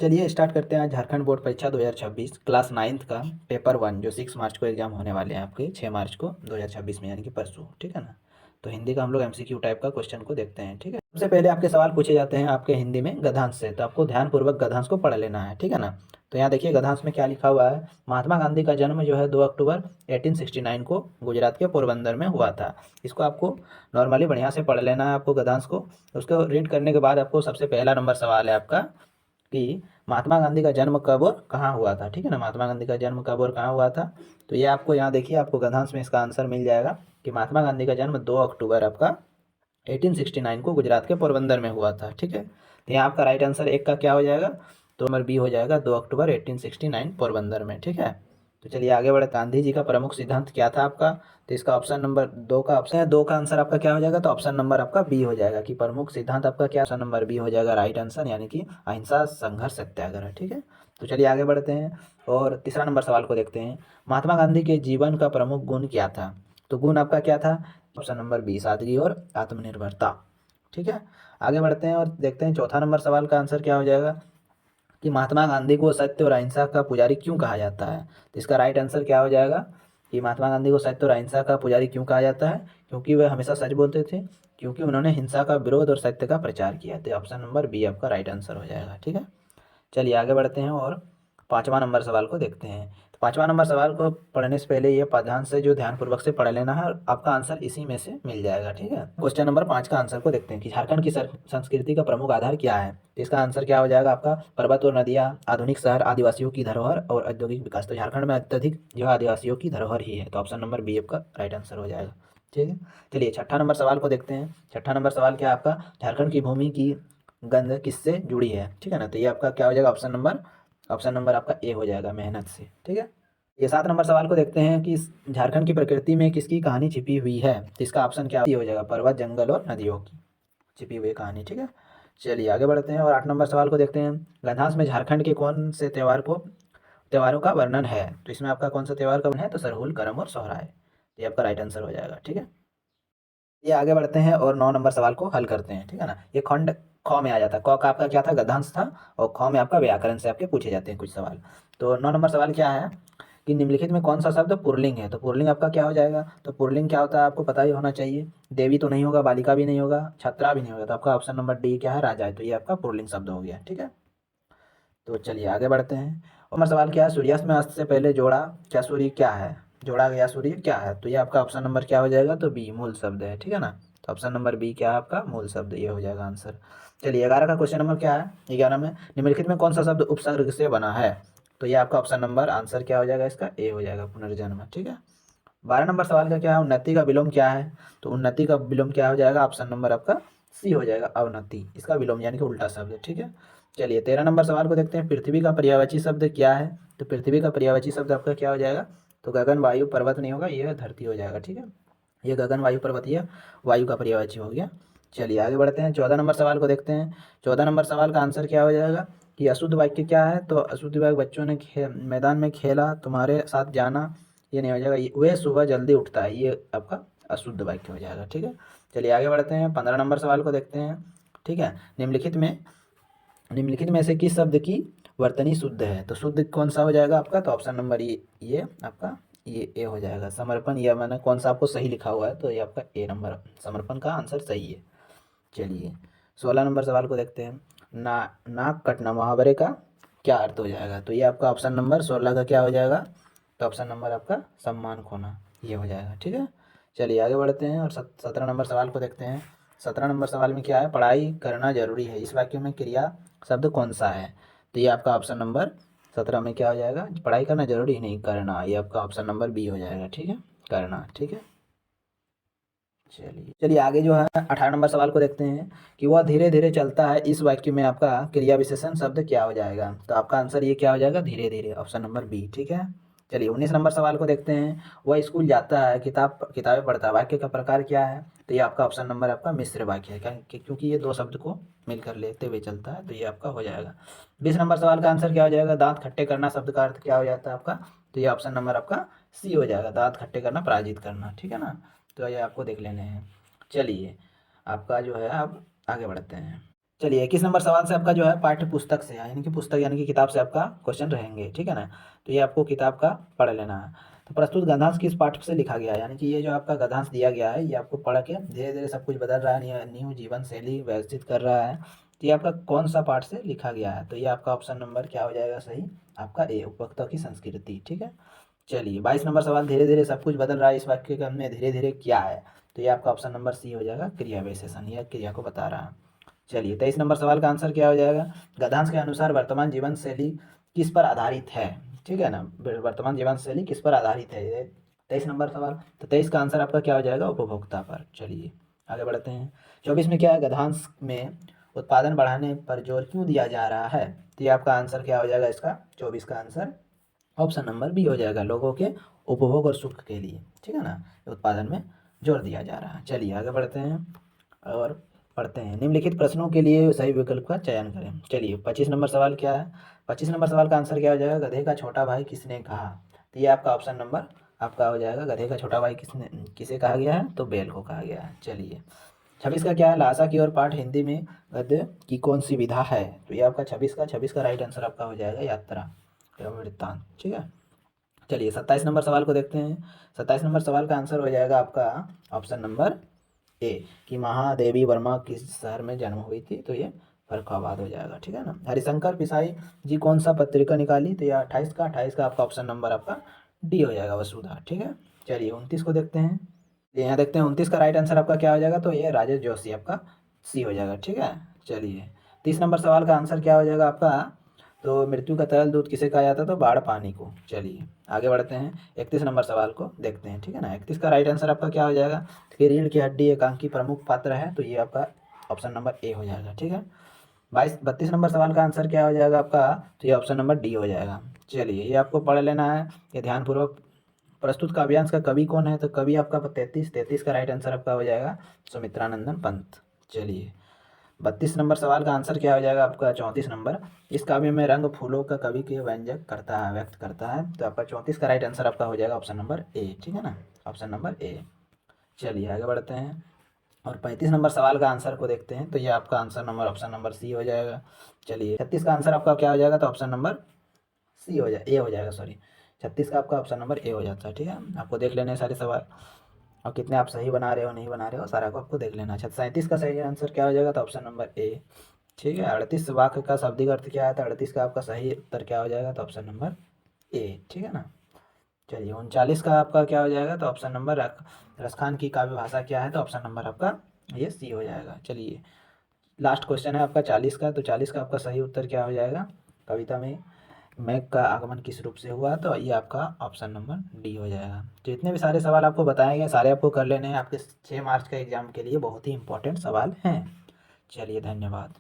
चलिए स्टार्ट करते हैं झारखंड बोर्ड परीक्षा 2026 क्लास 9th का पेपर 1 जो 6 मार्च को एग्जाम होने वाले हैं आपके 6 मार्च को 2026 में, यानी कि परसों। ठीक है ना। तो हिंदी का हम लोग एमसीक्यू टाइप का क्वेश्चन को देखते हैं। ठीक है, सबसे पहले आपके सवाल पूछे जाते हैं आपके हिंदी में गद्यांश से, तो आपको ध्यानपूर्वक गद्यांश को पढ़ लेना है। ठीक है ना। तो यहाँ देखिए गद्यांश में क्या लिखा हुआ है। महात्मा गांधी का जन्म जो है 2 अक्टूबर 1869 को गुजरात के पोरबंदर में हुआ था। इसको आपको नॉर्मली बढ़िया से पढ़ लेना है आपको गद्यांश को। उसको रीड करने के बाद आपको सबसे पहला नंबर सवाल है आपका कि महात्मा गांधी का जन्म कब और कहाँ हुआ था। ठीक है ना, महात्मा गांधी का जन्म कब और कहाँ हुआ था। तो ये आपको यहाँ देखिए आपको गद्यांश में इसका आंसर मिल जाएगा कि महात्मा गांधी का जन्म 2 अक्टूबर आपका 1869 को गुजरात के पोरबंदर में हुआ था। ठीक है, तो यहाँ आपका राइट आंसर एक का क्या हो जाएगा, तो नंबर बी हो जाएगा, 2 अक्टूबर 1869 पोरबंदर में। ठीक है, तो चलिए आगे बढ़े। गांधी जी का प्रमुख सिद्धांत क्या था आपका, तो इसका ऑप्शन नंबर 2 का ऑप्शन है, 2 का आंसर आपका क्या हो जाएगा, तो ऑप्शन नंबर आपका बी हो जाएगा कि प्रमुख सिद्धांत आपका क्या, ऑप्शन नंबर बी हो जाएगा राइट आंसर, यानी कि अहिंसा संघर्ष सत्याग्रह। ठीक है, तो चलिए आगे बढ़ते हैं और तीसरा नंबर सवाल को देखते हैं। महात्मा गांधी के जीवन का प्रमुख गुण क्या था, तो गुण आपका क्या था, ऑप्शन नंबर बी सादगी और आत्मनिर्भरता। ठीक है, आगे बढ़ते हैं और देखते हैं चौथा नंबर सवाल का आंसर क्या हो जाएगा कि महात्मा गांधी को सत्य और अहिंसा का पुजारी क्यों कहा जाता है। तो इसका राइट आंसर क्या हो जाएगा कि महात्मा गांधी को सत्य और अहिंसा का पुजारी क्यों कहा जाता है, क्योंकि वे हमेशा सच बोलते थे, क्योंकि उन्होंने हिंसा का विरोध और सत्य का प्रचार किया। तो ऑप्शन नंबर बी आपका राइट आंसर हो जाएगा। ठीक है, चलिए आगे बढ़ते हैं और पाँचवा नंबर सवाल को देखते हैं। तो पाँचवा नंबर सवाल को पढ़ने से पहले ये पदांश से जो ध्यानपूर्वक से पढ़ लेना है और आपका आंसर इसी में से मिल जाएगा। ठीक है, क्वेश्चन नंबर 5 का आंसर को देखते हैं कि झारखंड की संस्कृति का प्रमुख आधार क्या है। तो इसका आंसर क्या हो जाएगा आपका, पर्वत और नदियाँ, आधुनिक शहर, आदिवासियों की धरोहर और औद्योगिक विकास। तो झारखंड में अत्यधिक जो है आदिवासियों की धरोहर ही है, तो ऑप्शन नंबर बी आपका राइट आंसर हो जाएगा। ठीक है, चलिए छठा नंबर सवाल को देखते हैं। छठा नंबर सवाल क्या है आपका, झारखंड की भूमि की गंध किससे जुड़ी है। ठीक है ना, तो ये आपका क्या हो जाएगा, ऑप्शन नंबर आपका ए हो जाएगा, मेहनत से। ठीक है, ये 7 नंबर सवाल को देखते हैं कि झारखंड की प्रकृति में किसकी कहानी छिपी हुई है। तो इसका ऑप्शन क्या हो जाएगा, पर्वत, जंगल और नदियों की छिपी हुई कहानी। ठीक है, चलिए आगे बढ़ते हैं और 8 नंबर सवाल को देखते हैं। गद्यांश में झारखंड के कौन से त्योहारों का वर्णन है। तो इसमें आपका कौन सा त्योहार का वर्णन है, तो सरहुल, करम और सोहराय। ये आपका राइट आंसर हो जाएगा। ठीक है, ये आगे बढ़ते हैं और 9 नंबर सवाल को हल करते हैं। ठीक है ना, ये खंड ख में आ जाता है। क का आपका क्या था, गद्यांश था, और ख में आपका व्याकरण से आपके पूछे जाते हैं कुछ सवाल। तो 9 नंबर सवाल क्या है कि निम्नलिखित में कौन सा शब्द पुल्लिंग है। तो पुल्लिंग आपका क्या हो जाएगा, तो पुल्लिंग क्या होता है आपको पता ही होना चाहिए। देवी तो नहीं होगा, बालिका भी नहीं होगा, छात्रा भी नहीं होगा, तो आपका ऑप्शन नंबर डी क्या है, राजा है। तो ये आपका पुल्लिंग शब्द हो गया। ठीक है, तो चलिए आगे बढ़ते हैं। और हमारा सवाल क्या है, सूर्यास्त में अस्त से पहले जोड़ा क्या सूर्य क्या है, जोड़ा गया सूर्य क्या है। तो ये आपका ऑप्शन नंबर क्या हो जाएगा, तो बी मूल शब्द है। ठीक है ना, तो ऑप्शन नंबर बी क्या है आपका, मूल शब्द, ये हो जाएगा आंसर। चलिए 11 का क्वेश्चन नंबर क्या है, 11 में निम्नलिखित में कौन सा शब्द उपसर्ग से बना है। तो ये आपका ऑप्शन नंबर आंसर क्या हो जाएगा, इसका ए हो जाएगा, पुनर्जन्म। ठीक है, 12 नंबर सवाल का क्या है, उन्नति का विलोम क्या है। तो उन्नति का विलोम क्या हो जाएगा, ऑप्शन नंबर आपका सी हो जाएगा, अवनति, इसका विलोम यानी कि उल्टा शब्द। ठीक है, चलिए 13 नंबर सवाल को देखते हैं। पृथ्वी का पर्यायवाची शब्द क्या है। तो पृथ्वी का पर्यायवाची शब्द आपका क्या हो जाएगा, तो गगन, वायु, पर्वत नहीं होगा, यह धरती हो जाएगा। ठीक है, ये गगन, वायु, पर्वत, यह वायु का पर्यायवाची हो गया। चलिए आगे बढ़ते हैं, 14 नंबर सवाल को देखते हैं। 14 नंबर सवाल का आंसर क्या हो जाएगा कि अशुद्ध वाक्य क्या है। तो अशुद्ध वाक्य, बच्चों ने मैदान में खेला, तुम्हारे साथ जाना, ये नहीं हो जाएगा, वह सुबह जल्दी उठता है, ये आपका अशुद्ध वाक्य हो जाएगा। ठीक है, चलिए आगे बढ़ते हैं, 15 नंबर सवाल को देखते हैं। ठीक है, निम्नलिखित में से किस शब्द की वर्तनी शुद्ध है। तो शुद्ध कौन सा हो जाएगा आपका, तो ऑप्शन नंबर ये आपका ये ए हो जाएगा, समर्पण। या मैंने कौन सा आपको सही लिखा हुआ है, तो ये आपका ए नंबर, समर्पण का आंसर सही है। चलिए 16 नंबर सवाल को देखते हैं। नाक कटना मुहावरे का क्या अर्थ हो जाएगा। तो ये आपका ऑप्शन नंबर 16 का क्या हो जाएगा, तो ऑप्शन नंबर आपका सम्मान खोना, ये हो जाएगा। ठीक है, चलिए आगे बढ़ते हैं और 17 नंबर सवाल को देखते हैं। 17 नंबर सवाल में क्या है, पढ़ाई करना जरूरी है, इस वाक्य में क्रिया शब्द कौन सा है। तो ये आपका ऑप्शन नंबर 17 में क्या हो जाएगा, पढ़ाई करना जरूरी नहीं, करना, ये आपका ऑप्शन नंबर बी हो जाएगा। ठीक है, करना। ठीक है, चलिए आगे जो है 18 नंबर सवाल को देखते हैं कि वह धीरे धीरे चलता है, इस वाक्य में आपका क्रिया विशेषण शब्द क्या हो जाएगा। तो आपका आंसर ये क्या हो जाएगा, धीरे धीरे, ऑप्शन नंबर बी। ठीक है, चलिए 19 नंबर सवाल को देखते हैं। वह स्कूल जाता है, किताबें पढ़ता है, वाक्य का प्रकार क्या है। तो ये आपका ऑप्शन नंबर आपका मिश्र वाक्य है, क्योंकि ये दो शब्द को मिलकर लेते हुए चलता है, तो ये आपका हो जाएगा। 20 नंबर सवाल का आंसर क्या हो जाएगा, दांत खट्टे करना शब्द का अर्थ क्या हो जाता है आपका। तो ये ऑप्शन नंबर आपका सी हो जाएगा, दांत खट्टे करना, पराजित करना। ठीक है ना, तो ये आपको देख लेने हैं। चलिए आपका जो है अब आगे बढ़ते हैं। चलिए 21 नंबर सवाल से आपका जो है पाठ्य पुस्तक से यानी कि पुस्तक यानी कि किताब से आपका क्वेश्चन रहेंगे, ठीक है ना। तो ये आपको किताब का पढ़ लेना है। तो प्रस्तुत गद्यांश किस पाठ से लिखा गया है, यानी कि ये जो आपका गद्यांश दिया गया है ये आपको पढ़ के धीरे धीरे सब कुछ बदल रहा है, न्यू जीवन शैली व्यवस्थित कर रहा है। तो ये आपका कौन सा पाठ से लिखा गया है, तो ये आपका ऑप्शन नंबर क्या हो जाएगा सही, आपका ए, उपभोक्ता की संस्कृति, ठीक है। चलिए 22 नंबर सवाल, धीरे धीरे सब कुछ बदल रहा है इस वाक्य के में धीरे धीरे क्या है, तो ये आपका ऑप्शन नंबर सी हो जाएगा, क्रिया विशेषण, यह क्रिया को बता रहा है। चलिए 23 नंबर सवाल का आंसर क्या हो जाएगा, गद्यांश के अनुसार वर्तमान जीवन शैली किस पर आधारित है, ठीक है ना। वर्तमान जीवन शैली किस पर आधारित है, ये 23 नंबर सवाल। तो 23 का आंसर आपका क्या हो जाएगा, उपभोक्ता पर। चलिए आगे बढ़ते हैं। 24 में क्या है, गद्यांश में उत्पादन बढ़ाने पर जोर क्यों दिया जा रहा है, तो ये आपका आंसर क्या हो जाएगा इसका, 24 का आंसर ऑप्शन नंबर बी हो जाएगा, लोगों के उपभोग और सुख के लिए, ठीक है ना, उत्पादन में जोर दिया जा रहा है। चलिए आगे बढ़ते हैं और पढ़ते हैं। निम्नलिखित प्रश्नों के लिए सही विकल्प का चयन करें। चलिए 25 नंबर सवाल क्या है, 25 नंबर सवाल का आंसर क्या हो जाएगा, गधे का छोटा भाई किसने कहा, तो ये आपका ऑप्शन नंबर आपका हो जाएगा, गधे का छोटा भाई किसे कहा गया है, तो बैल को कहा गया है। चलिए 26 का क्या है, लासा की और पाठ हिंदी में गद्य की कौन सी विधा है, तो ये आपका 26 का राइट आंसर आपका हो जाएगा यात्रा एवं वृत्तांत, ठीक है। चलिए 27 नंबर सवाल को देखते हैं। 27 नंबर सवाल का आंसर हो जाएगा आपका ऑप्शन नंबर ए, कि महादेवी वर्मा किस शहर में जन्म हुई थी, तो ये फर्रुखाबाद हो जाएगा, ठीक है ना। हरिशंकर पिसाई जी कौन सा पत्रिका निकाली, तो ये 28 का आपका ऑप्शन नंबर आपका डी हो जाएगा, वसुधा, ठीक है। चलिए 29 को देखते हैं। यहाँ देखते हैं 29 का राइट आंसर आपका क्या हो जाएगा, तो ये राजेश जोशी आपका सी हो जाएगा, ठीक है। चलिए 30 नंबर सवाल का आंसर क्या हो जाएगा आपका, तो मृत्यु का तरल दूध किसे कहा जाता है, तो बाढ़ पानी को। चलिए आगे बढ़ते हैं, 31 नंबर सवाल को देखते हैं, ठीक है ना। 31 का राइट आंसर आपका क्या हो जाएगा, कि रीढ़ की हड्डी एकांकी प्रमुख पात्र है, तो ये आपका ऑप्शन नंबर ए हो जाएगा, ठीक है। 32 नंबर सवाल का आंसर क्या हो जाएगा आपका, तो ये ऑप्शन नंबर डी हो जाएगा। चलिए ये आपको पढ़ लेना है, ये ध्यानपूर्वक। प्रस्तुत काव्यांश का कवि कौन है, तो कवि आपका 33 का राइट आंसर आपका हो जाएगा सुमित्रानंदन पंत। चलिए 32 नंबर सवाल का आंसर क्या हो जाएगा आपका, 34 नंबर, इस काव्य में रंग फूलों का कवि के व्यंजक करता है, व्यक्त करता है, तो आपका 34 का राइट आंसर आपका हो जाएगा ऑप्शन नंबर ए, ठीक है ना, ऑप्शन नंबर ए। चलिए आगे बढ़ते हैं और 35 नंबर सवाल का आंसर को देखते हैं, तो ये आपका answer number option number C हो जाएगा। चलिए 36 का आंसर आपका क्या हो जाएगा, तो ऑप्शन नंबर सी हो जाए, ए हो जाएगा, सॉरी 36 का आपका ऑप्शन नंबर ए हो जाता है, ठीक है। आपको देख लेने हैं सारे सवाल और कितने आप सही बना रहे हो नहीं बना रहे हो, सारा को आपको देख लेना। अच्छा 37 का सही आंसर क्या हो जाएगा, तो ऑप्शन नंबर ए, ठीक है। 38 वाक्य का शाब्दिक अर्थ क्या है, तो 38 का आपका सही उत्तर क्या हो जाएगा, तो ऑप्शन नंबर ए, ठीक है ना। चलिए 39 का आपका क्या हो जाएगा, तो ऑप्शन नंबर रसखान की काव्य भाषा क्या है, तो ऑप्शन नंबर आपका ये सी हो जाएगा। चलिए लास्ट क्वेश्चन है आपका 40 का, तो 40 का आपका सही उत्तर क्या हो जाएगा, कविता में मेघ का आगमन किस रूप से हुआ, तो ये आपका ऑप्शन नंबर डी हो जाएगा। तो जितने भी सारे सवाल आपको बताए गए सारे आपको कर लेने हैं, आपके 6 मार्च का एग्जाम के लिए बहुत ही इंपॉर्टेंट सवाल हैं। चलिए धन्यवाद।